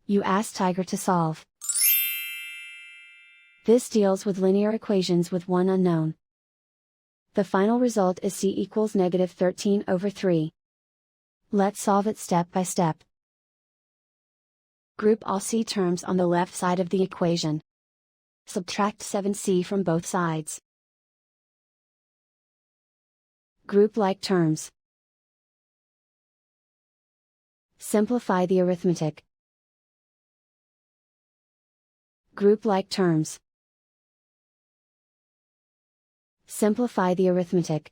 You ask Tiger to solve. This deals with linear equations with one unknown. The final result is c equals -13/3. Let's solve it step by step. Group all c terms on the left side of the equation. Subtract 7c from both sides. Group like terms. Simplify the arithmetic. Group like terms. Simplify the arithmetic.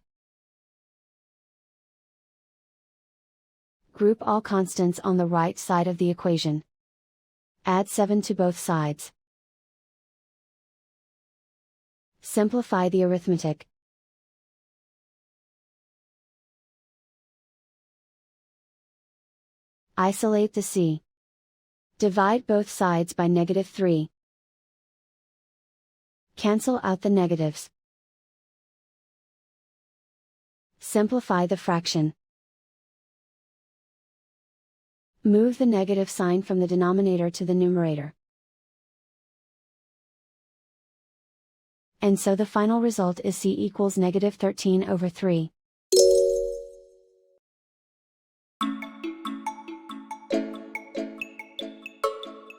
Group all constants on the right side of the equation. Add 7 to both sides. Simplify the arithmetic. Isolate the c. Divide both sides by -3. Cancel out the negatives. Simplify the fraction. Move the negative sign from the denominator to the numerator. And so the final result is c equals -13/3.